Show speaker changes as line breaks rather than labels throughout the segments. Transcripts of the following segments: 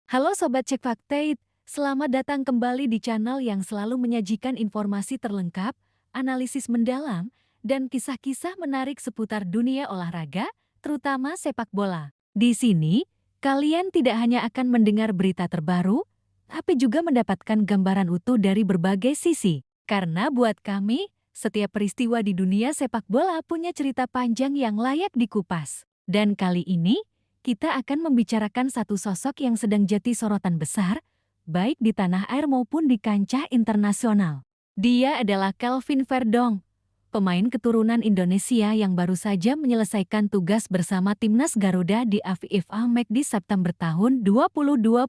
Halo Sobat Cek Fakta, selamat datang kembali di channel yang selalu menyajikan informasi terlengkap, analisis mendalam, dan kisah-kisah menarik seputar dunia olahraga, terutama sepak bola. Di sini, kalian tidak hanya akan mendengar berita terbaru, tapi juga mendapatkan gambaran utuh dari berbagai sisi. Karena buat kami, setiap peristiwa di dunia sepak bola punya cerita panjang yang layak dikupas. Dan kali ini, kita akan membicarakan satu sosok yang sedang jadi sorotan besar, baik di tanah air maupun di kancah internasional. Dia adalah Kelvin Verdong, pemain keturunan Indonesia yang baru saja menyelesaikan tugas bersama timnas Garuda di AFIFA Match di September tahun 2025.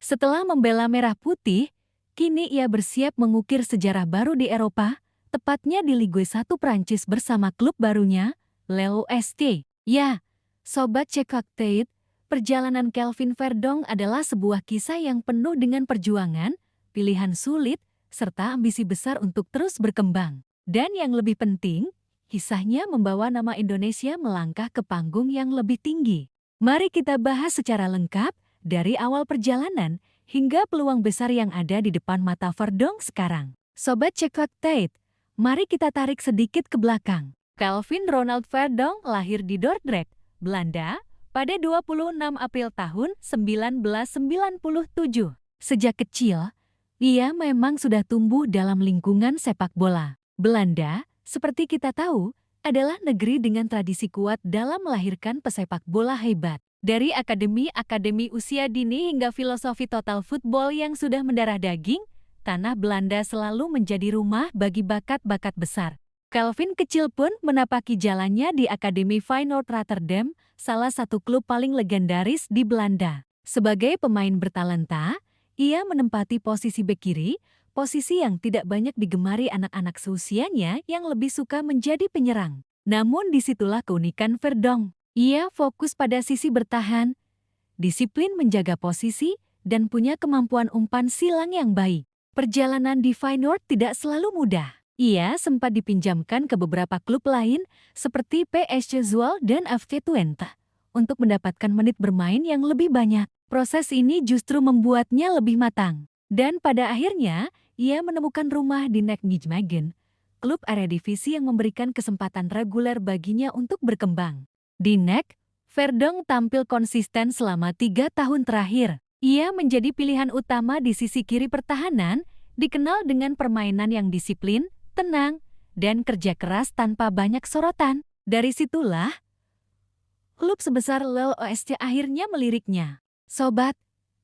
Setelah membela merah putih, kini ia bersiap mengukir sejarah baru di Eropa, tepatnya di Ligue 1 Prancis bersama klub barunya, Lille ST. Ya, Sobat Cek Fakta, perjalanan Kelvin Verdong adalah sebuah kisah yang penuh dengan perjuangan, pilihan sulit, serta ambisi besar untuk terus berkembang. Dan yang lebih penting, kisahnya membawa nama Indonesia melangkah ke panggung yang lebih tinggi. Mari kita bahas secara lengkap, dari awal perjalanan hingga peluang besar yang ada di depan mata Verdong sekarang. Sobat Cek Fakta, mari kita tarik sedikit ke belakang. Kelvin Ronald Verdong lahir di Dordrecht, Belanda, pada 26 April tahun 1997. Sejak kecil, ia memang sudah tumbuh dalam lingkungan sepak bola. Belanda, seperti kita tahu, adalah negeri dengan tradisi kuat dalam melahirkan pesepak bola hebat. Dari akademi-akademi usia dini hingga filosofi total football yang sudah mendarah daging, tanah Belanda selalu menjadi rumah bagi bakat-bakat besar. Kelvin kecil pun menapaki jalannya di Akademi Feyenoord Rotterdam, salah satu klub paling legendaris di Belanda. Sebagai pemain bertalenta, ia menempati posisi bek kiri, posisi yang tidak banyak digemari anak-anak seusianya yang lebih suka menjadi penyerang. Namun disitulah keunikan Verdong. Ia fokus pada sisi bertahan, disiplin menjaga posisi, dan punya kemampuan umpan silang yang baik. Perjalanan di Feyenoord tidak selalu mudah. Ia sempat dipinjamkan ke beberapa klub lain seperti PSV Zwolle dan FC Twente untuk mendapatkan menit bermain yang lebih banyak. Proses ini justru membuatnya lebih matang. Dan pada akhirnya, ia menemukan rumah di NEC Nijmegen, klub Eredivisie yang memberikan kesempatan reguler baginya untuk berkembang. Di NEC, Verdong tampil konsisten selama 3 tahun terakhir. Ia menjadi pilihan utama di sisi kiri pertahanan, dikenal dengan permainan yang disiplin, tenang, dan kerja keras tanpa banyak sorotan. Dari situlah, klub sebesar Lille ST akhirnya meliriknya. Sobat,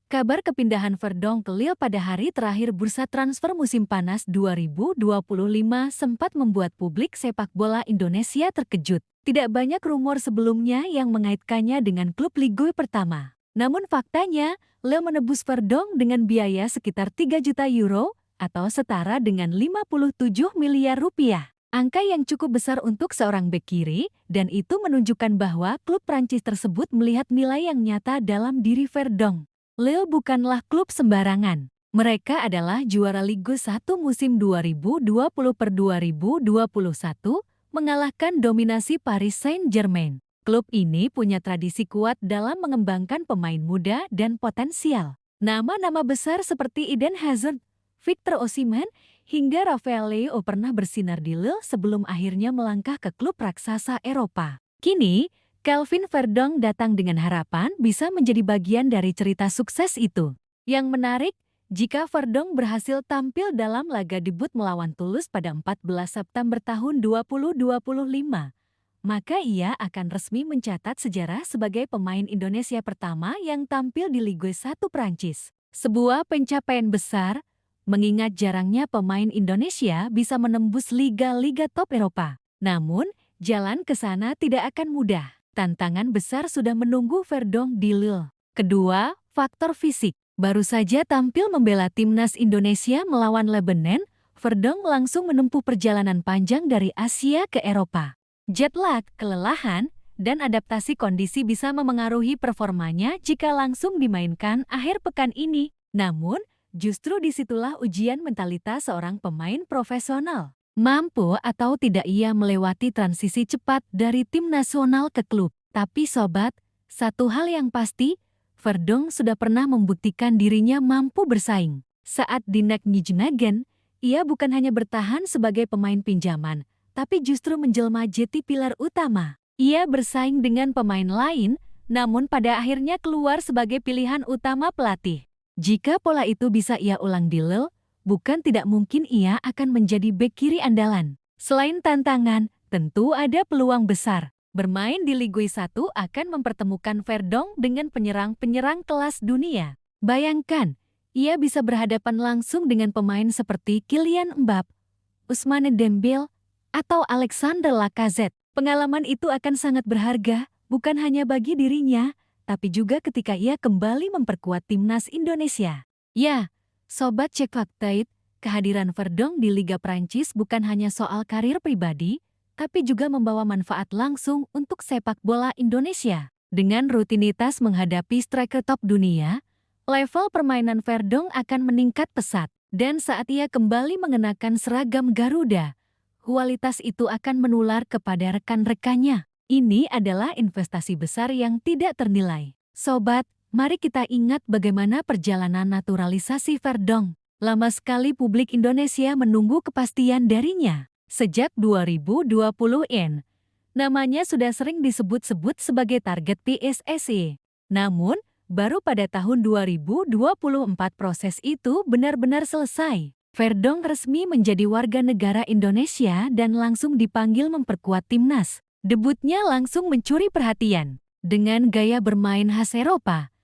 kabar kepindahan Verdong ke Lille pada hari terakhir bursa transfer musim panas 2025 sempat membuat publik sepak bola Indonesia terkejut. Tidak banyak rumor sebelumnya yang mengaitkannya dengan klub Ligue pertama. Namun faktanya, Lille menebus Verdong dengan biaya sekitar 3 juta euro, atau setara dengan 57 miliar rupiah. Angka yang cukup besar untuk seorang bek kiri, dan itu menunjukkan bahwa klub Prancis tersebut melihat nilai yang nyata dalam diri Verdong. Lille bukanlah klub sembarangan. Mereka adalah juara Ligue 1 musim 2020-2021, mengalahkan dominasi Paris Saint-Germain. Klub ini punya tradisi kuat dalam mengembangkan pemain muda dan potensial. Nama-nama besar seperti Eden Hazard, Victor Osimhen, hingga Rafael Leao pernah bersinar di Lille sebelum akhirnya melangkah ke klub raksasa Eropa. Kini, Kelvin Verdong datang dengan harapan bisa menjadi bagian dari cerita sukses itu. Yang menarik, jika Verdong berhasil tampil dalam laga debut melawan Toulouse pada 14 September tahun 2025, maka ia akan resmi mencatat sejarah sebagai pemain Indonesia pertama yang tampil di Ligue 1 Prancis. Sebuah pencapaian besar, mengingat jarangnya pemain Indonesia bisa menembus liga-liga top Eropa. Namun, jalan ke sana tidak akan mudah. Tantangan besar sudah menunggu Verdong di Lille. Kedua, faktor fisik. Baru saja tampil membela timnas Indonesia melawan Lebanon, Verdong langsung menempuh perjalanan panjang dari Asia ke Eropa. Jet lag, kelelahan, dan adaptasi kondisi bisa memengaruhi performanya jika langsung dimainkan akhir pekan ini. Namun, justru disitulah ujian mentalitas seorang pemain profesional. Mampu atau tidak ia melewati transisi cepat dari tim nasional ke klub. Tapi sobat, satu hal yang pasti, Verdonk sudah pernah membuktikan dirinya mampu bersaing. Saat di Nijmegen, ia bukan hanya bertahan sebagai pemain pinjaman, tapi justru menjelma jadi pilar utama. Ia bersaing dengan pemain lain, namun pada akhirnya keluar sebagai pilihan utama pelatih. Jika pola itu bisa ia ulang di Lille, bukan tidak mungkin ia akan menjadi bek kiri andalan. Selain tantangan, tentu ada peluang besar. Bermain di Ligue 1 akan mempertemukan Verdonk dengan penyerang-penyerang kelas dunia. Bayangkan, ia bisa berhadapan langsung dengan pemain seperti Kylian Mbappé, Ousmane Dembélé, atau Alexandre Lacazette. Pengalaman itu akan sangat berharga, bukan hanya bagi dirinya, tapi juga ketika ia kembali memperkuat timnas Indonesia. Ya, Sobat Cek Fakta, kehadiran Verdonk di Liga Prancis bukan hanya soal karir pribadi, tapi juga membawa manfaat langsung untuk sepak bola Indonesia. Dengan rutinitas menghadapi striker top dunia, level permainan Verdonk akan meningkat pesat. Dan saat ia kembali mengenakan seragam Garuda, kualitas itu akan menular kepada rekan-rekannya. Ini adalah investasi besar yang tidak ternilai. Sobat, mari kita ingat bagaimana perjalanan naturalisasi Verdonk. Lama sekali publik Indonesia menunggu kepastian darinya. Sejak 2020-an, namanya sudah sering disebut-sebut sebagai target PSSI. Namun, baru pada tahun 2024 proses itu benar-benar selesai. Verdonk resmi menjadi warga negara Indonesia dan langsung dipanggil memperkuat timnas. Debutnya langsung mencuri perhatian. Dengan gaya bermain khas Eropa,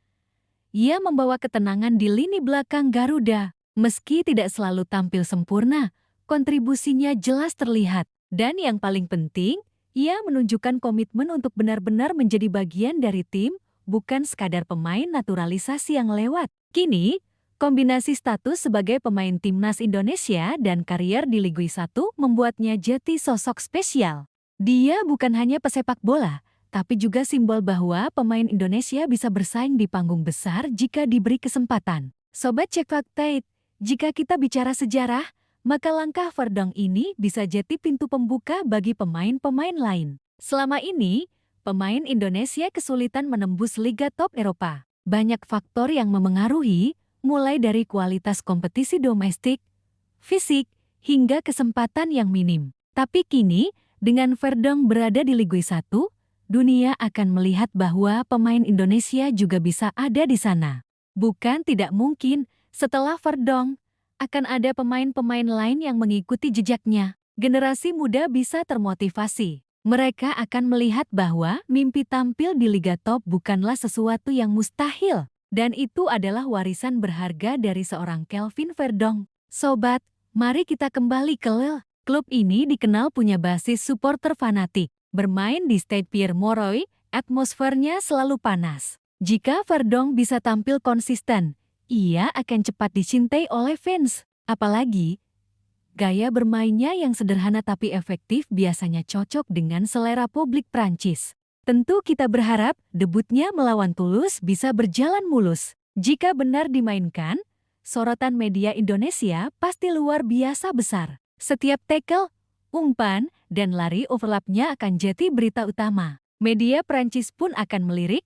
ia membawa ketenangan di lini belakang Garuda. Meski tidak selalu tampil sempurna, kontribusinya jelas terlihat. Dan yang paling penting, ia menunjukkan komitmen untuk benar-benar menjadi bagian dari tim, bukan sekadar pemain naturalisasi yang lewat. Kini, kombinasi status sebagai pemain timnas Indonesia dan karier di Ligue 1 membuatnya jadi sosok spesial. Dia bukan hanya pesepak bola, tapi juga simbol bahwa pemain Indonesia bisa bersaing di panggung besar jika diberi kesempatan. Sobat Cek Fakta, jika kita bicara sejarah, maka langkah Verdonk ini bisa jadi pintu pembuka bagi pemain-pemain lain. Selama ini, pemain Indonesia kesulitan menembus liga top Eropa. Banyak faktor yang memengaruhi, mulai dari kualitas kompetisi domestik, fisik, hingga kesempatan yang minim. Tapi kini, dengan Verdonk berada di Ligue 1, dunia akan melihat bahwa pemain Indonesia juga bisa ada di sana. Bukan tidak mungkin, setelah Verdonk, akan ada pemain-pemain lain yang mengikuti jejaknya. Generasi muda bisa termotivasi. Mereka akan melihat bahwa mimpi tampil di Liga Top bukanlah sesuatu yang mustahil. Dan itu adalah warisan berharga dari seorang Kelvin Verdonk. Sobat, mari kita kembali ke Lille. Klub ini dikenal punya basis supporter fanatik. Bermain di Stade Pierre-Mauroy, atmosfernya selalu panas. Jika Verdonk bisa tampil konsisten, ia akan cepat dicintai oleh fans. Apalagi, gaya bermainnya yang sederhana tapi efektif biasanya cocok dengan selera publik Prancis. Tentu kita berharap debutnya melawan Toulouse bisa berjalan mulus. Jika benar dimainkan, sorotan media Indonesia pasti luar biasa besar. Setiap tackle, umpan, dan lari overlapnya akan jadi berita utama. Media Prancis pun akan melirik,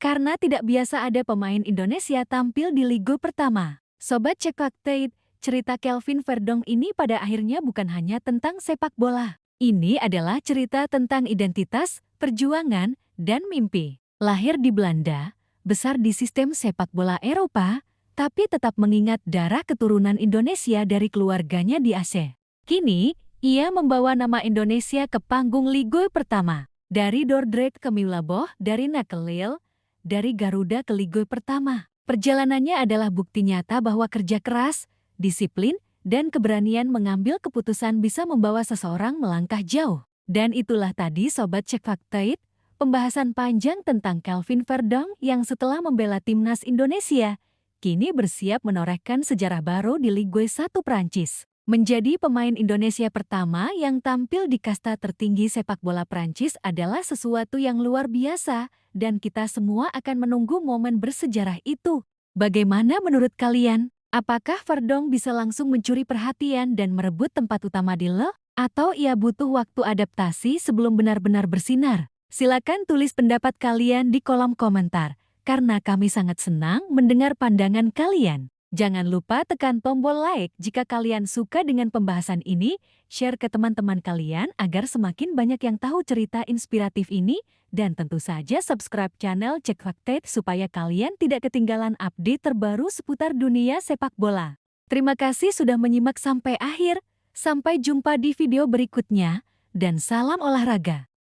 karena tidak biasa ada pemain Indonesia tampil di Liga pertama. Sobat Cek Fakta, cerita Kelvin Verdonk ini pada akhirnya bukan hanya tentang sepak bola. Ini adalah cerita tentang identitas, perjuangan, dan mimpi. Lahir di Belanda, besar di sistem sepak bola Eropa, tapi tetap mengingat darah keturunan Indonesia dari keluarganya di Aceh. Kini, ia membawa nama Indonesia ke panggung Liga pertama. Dari Dordrecht ke Millwall, dari NAC ke Lille, dari Garuda ke Liga pertama. Perjalanannya adalah bukti nyata bahwa kerja keras, disiplin, dan keberanian mengambil keputusan bisa membawa seseorang melangkah jauh. Dan itulah tadi Sobat Cek Fakta, pembahasan panjang tentang Kelvin Verdonk yang setelah membela timnas Indonesia, kini bersiap menorehkan sejarah baru di Ligue 1 Prancis. Menjadi pemain Indonesia pertama yang tampil di kasta tertinggi sepak bola Prancis adalah sesuatu yang luar biasa, dan kita semua akan menunggu momen bersejarah itu. Bagaimana menurut kalian? Apakah Verdonk bisa langsung mencuri perhatian dan merebut tempat utama di Lille? Atau ia butuh waktu adaptasi sebelum benar-benar bersinar? Silakan tulis pendapat kalian di kolom komentar. karena kami sangat senang mendengar pandangan kalian. Jangan lupa tekan tombol like jika kalian suka dengan pembahasan ini, share ke teman-teman kalian agar semakin banyak yang tahu cerita inspiratif ini, dan tentu saja subscribe channel Cek Fakta supaya kalian tidak ketinggalan update terbaru seputar dunia sepak bola. Terima kasih sudah menyimak sampai akhir, sampai jumpa di video berikutnya, dan salam olahraga.